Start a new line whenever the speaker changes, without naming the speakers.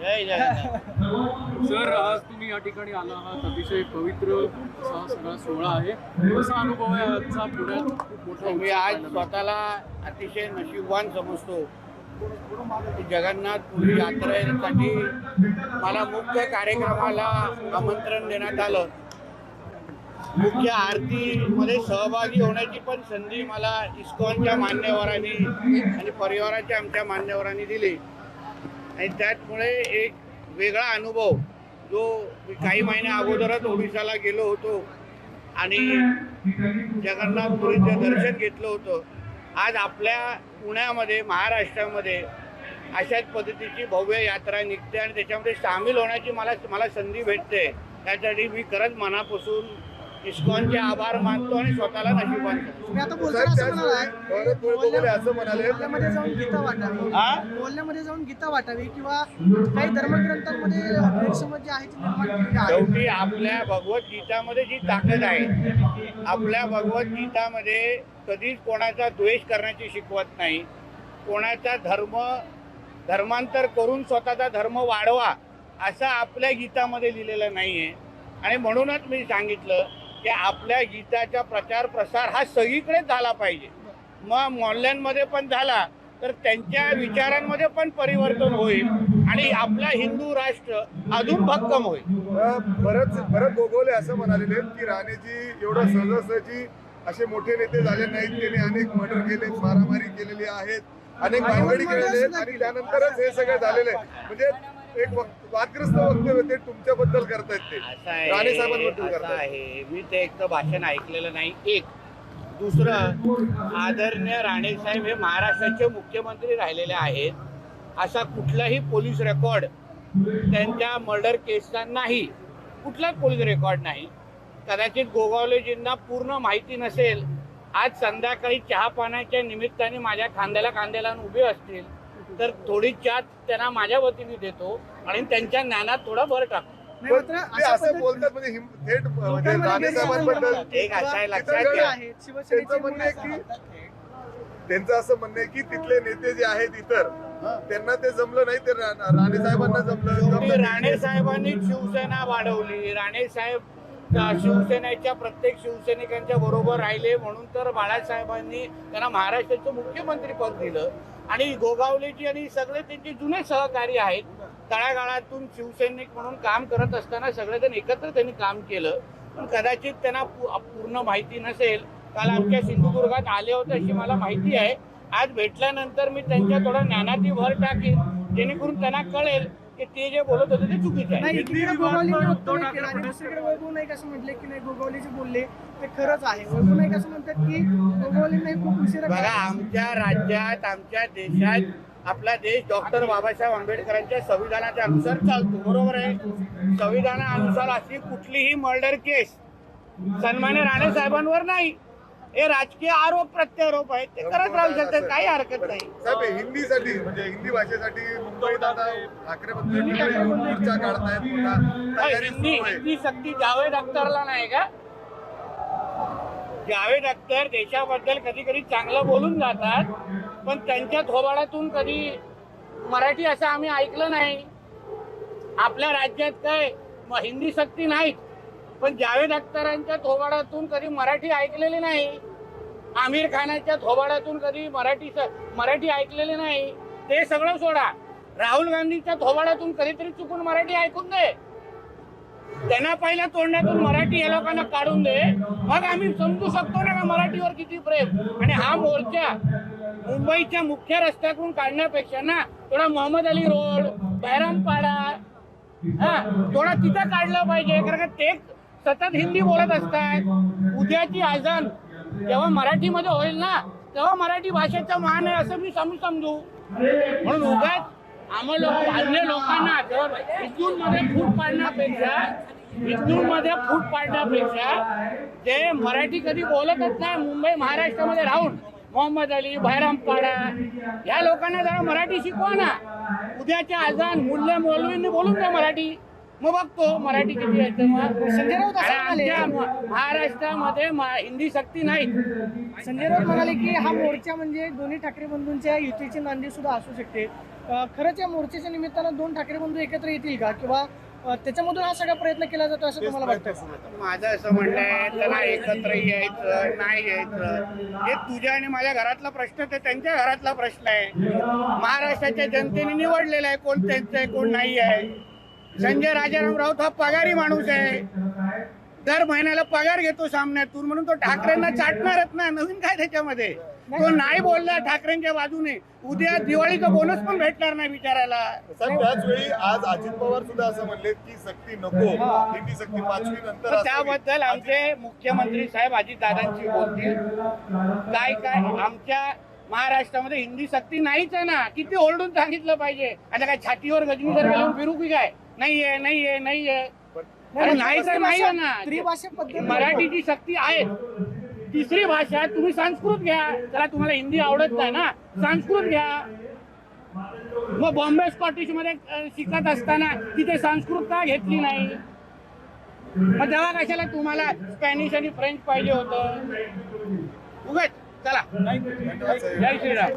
जय Jagannath.
Sir, आज तुम्ही या ठिकाणी आला आहात, अतिशय पवित्र असा सगळा सोहळा आहे. कसा अनुभव आहे आजचा पुण्यात? खूप मोठा
मी
उत्साह
आज
पाहायला
स्वतःला अतिशय नशीबवान समजतो की जगन्नाथपुरी यात्रेसाठी मला मुख्य कार्यक्रमाला आमंत्रण देण्यात आलं. मुख्य आरतीमध्ये सहभागी होण्याची पण संधी मला इस्कॉनच्या मान्यवरांनी आणि परिवाराच्या आमच्या मान्यवरांनी दिली आणि त्यामुळे एक वेगळा अनुभव जो मी काही महिन्या अगोदरच ओडिशाला गेलो होतो आणि जगन्नाथपुरीचं दर्शन घेतलं होतं. आज आपल्या पुण्यामध्ये महाराष्ट्रामध्ये अशाच पद्धतीची भव्य यात्रा निघते आणि त्याच्यामध्ये सामील होण्याची मला संधी भेटते. त्यासाठी मी खरंच मनापासून इस्कॉनचे आभार मानतो आणि स्वतःला नशीबवान समजतो.
मी आता बोलताना असं म्हणाले बोलण्यामध्ये जाऊन गीता वाटावी, बोलण्यामध्ये जाऊन गीता वाटावी किंवा काही धर्मग्रंथांमध्ये गैरसमज जे आहे ते निर्माण केलेले आहे.
शेवटी आपल्या भगवद्गीतामध्ये जी ताकद आहे, आपल्या भगवद्गीतामध्ये कधीच कोणाचा द्वेष करण्याची शिकवत नाही. कोणाचा धर्मांतर करून स्वतःचा धर्म वाढवा असं आपल्या गीतामध्ये लिहिलेलं नाही आहे. आणि म्हणूनच मी सांगितलं की आपल्या गीताचा प्रचार प्रसार हा सगळीकडे झाला पाहिजे. मग मोहल्ल्यांमध्ये पण झाला तर त्यांच्या विचारांमध्ये पण परिवर्तन होईल आणि आपला हिंदू राष्ट्र अजून भक्कम होईल.
भरत गोगावले असं म्हणालेले की राणेजी एवढं सहजासहजी असे मोठे नेते झाले नाहीत. त्यांनी अनेक मर्डर केले, मारामारी केलेली आहेत, अनेक भानगडी केलेले आहेत आणि त्यानंतरच हे सगळं झालेलं आहे. म्हणजे एक वादग्रस्त वक्तव्य ते तुमच्याबद्दल करतायत, ते राणे साहेबांबद्दल करतायत.
आहे मी ते एक तर भाषण ऐकलेलं नाही. एक दुसरं, आदरणीय राणे साहेब हे महाराष्ट्राचे मुख्यमंत्री राहिलेले आहेत. असा कुठलाही पोलीस रेकॉर्ड त्यांच्या मर्डर केसचा नाही, कुठलाच पोलीस रेकॉर्ड नाही. कदाचित गोगावलेजींना पूर्ण माहिती नसेल. आज संध्याकाळी चहा पाण्याच्या निमित्ताने माझ्या खांद्याला उभे असतील तर थोडी चहा त्यांना माझ्या वतीने देतो आणि त्यांच्या ज्ञानात थोडा भर टाकतो.
असं बोलतात म्हणजे थेट राणे साहेबांबद्दल
एक असा लक्षात घ्या.
त्यांचं म्हणणं आहे की त्यांचं असं म्हणणं आहे की तिथले नेते जे आहेत इतर त्यांना ते जमलं नाही, ते राणे साहेबांना जमलं.
राणे साहेबांनी शिवसेना वाढवली. राणे साहेब शिवसेनेच्या प्रत्येक शिवसैनिकांच्या बरोबर राहिले म्हणून तर बाळासाहेबांनी त्यांना महाराष्ट्राचं मुख्यमंत्री पद दिलं. आणि गोगावलेजी आणि सगळे त्यांचे जुने सहकारी आहेत. तळागाळातून शिवसैनिक म्हणून काम करत असताना सगळेजण एकत्र त्यांनी काम केलं. पण कदाचित त्यांना पूर्ण माहिती नसेल. काल आमच्या सिंधुदुर्गात आले होते अशी मला माहिती आहे. आज भेटल्यानंतर मी त्यांच्या थोडा ज्ञानाची भर टाकीन जेणेकरून त्यांना कळेल की ते जे बोलत होते ते चुकीचं आहे.
दुसरीकडे वैभव नाईक असं म्हटले की नाही, गोगावलेचे बोलले ते खरंच आहे. वैभव नाईक असं म्हणतात की गोगावलेंना खूप उशिरा.
बघा, आमच्या राज्यात आमच्या देशात आपला देश डॉक्टर बाबासाहेब आंबेडकरांच्या संविधानाच्या अनुसार चालतो, बरोबर आहे. संविधानानुसार अशी कुठलीही मर्डर केस सन्मान्य राणे साहेबांवर नाही. हे राजकीय आरोप प्रत्यारोप आहेत, ते करत राहू शकतात, काही हरकत नाही.
साहेब, हिंदीसाठी म्हणजे हिंदी भाषेसाठी मुंबईत आता ठाकरे मोर्चा काढतायत.
हिंदी सक्ती जावेद अख्तरला नाही का? जावेद अख्तर देशाबद्दल कधी कधी चांगलं बोलून जातात, पण त्यांच्या थोबाडातून कधी मराठी असं आम्ही ऐकलं नाही. आपल्या राज्यात काय हिंदी सक्ती नाहीच, पण जावेद अख्तरांच्या थोबाडातून कधी मराठी ऐकलेली नाही. आमिर खानाच्या थोबाडातून कधी मराठी ऐकलेली नाही. ते सगळं सोडा. राहुल गांधीच्या थोबाडातून कधीतरी चुकून मराठी ऐकून दे. त्यांना पहिल्या तोंडातून मराठी या लोकांना काढून दे, मग आम्ही समजू शकतो ना का मराठीवर किती प्रेम. आणि हा मोर्चा मुंबईच्या मुख्य रस्त्यातून काढण्यापेक्षा ना थोडा मोहम्मद अली रोड, बहिरामपाडा थोडा तिथं काढलं पाहिजे. कारण ते सतत हिंदी बोलत असतात. उद्याची आजान जेव्हा मराठीमध्ये होईल ना तेव्हा मराठी भाषेचा मान आहे असं मी समजू. म्हणून उगाच आम्हाला अन्य लोकांना हिंदूंमध्ये फूट पाडण्यापेक्षा ते मराठी कधी बोलतच नाही. मुंबई महाराष्ट्रामध्ये राहून मोहम्मद अली, बहिरामपाडा या लोकांना जरा मराठी शिकवा ना. उद्याच्या आजान मुल्ले मौलवींनी बोलून द्या मराठी. मग बघतो मराठी किती येतं मग.
संजय राऊत असं
आणि
म्हणाले
आमच्या महाराष्ट्रामध्ये हिंदी सक्ती नाही.
संजय राऊत म्हणाले की हा मोर्चा म्हणजे दोन्ही ठाकरे बंधूंच्या युतीची नांदी सुद्धा असू शकते. खरंच या मोर्चाच्या निमित्तानं दोन ठाकरे बंधू एकत्र येतील का, किंवा त्याच्यामधून हा सगळा प्रयत्न केला जातो असं तुम्हाला वाटतं?
माझं असं म्हणणं आहे, त्यांना एकत्र यायचं नाही यायचं हे तुझ्या आणि माझ्या घरातला प्रश्न ते त्यांच्या घरातला प्रश्न आहे. महाराष्ट्राच्या जनतेने निवडलेला आहे कोण त्यांचं आहे कोण नाही आहे. संजय राजाराम राऊत हा पगारी माणूस आहे, दर महिन्याला पगार घेतो सामन्यातून, म्हणून तो ठाकरेंना चाटणारच ना. नवीन काय त्याच्यामध्ये? तो नाही बोलला ठाकरेंच्या बाजूने, उद्या दिवाळीचा बोनस पण भेटणार नाही बिचारायला.
साहेब, त्याच वेळी आज अजित पवार सुद्धा असं म्हणले की सक्ती नको, हिंदी सक्ती 5वी नंतर
तर
असावी.
त्याबद्दल आमचे मुख्यमंत्री साहेब अजितदादांशी बोलतील. काय आमच्या महाराष्ट्रामध्ये हिंदी सक्ती नाहीच आहे ना. किती ओरडून सांगितलं पाहिजे? आता काय छातीवर गजनीवर घालून फिरू की काय? नाहीये नाहीये नाहीये. अरे नाही तर नाही आहे ना.
त्रिभाषा पद्धत
मराठीची सक्ती आहे. तिसरी भाषा तुम्ही संस्कृत घ्या. त्याला तुम्हाला हिंदी आवडत नाही ना, संस्कृत घ्या. मग बॉम्बे स्कॉटिश मध्ये शिकत असताना तिथे संस्कृत का घेतली नाही? मग तेव्हा कशाला तुम्हाला स्पॅनिश आणि फ्रेंच पाहिजे होतं? उगाच चला. जय श्रीराम.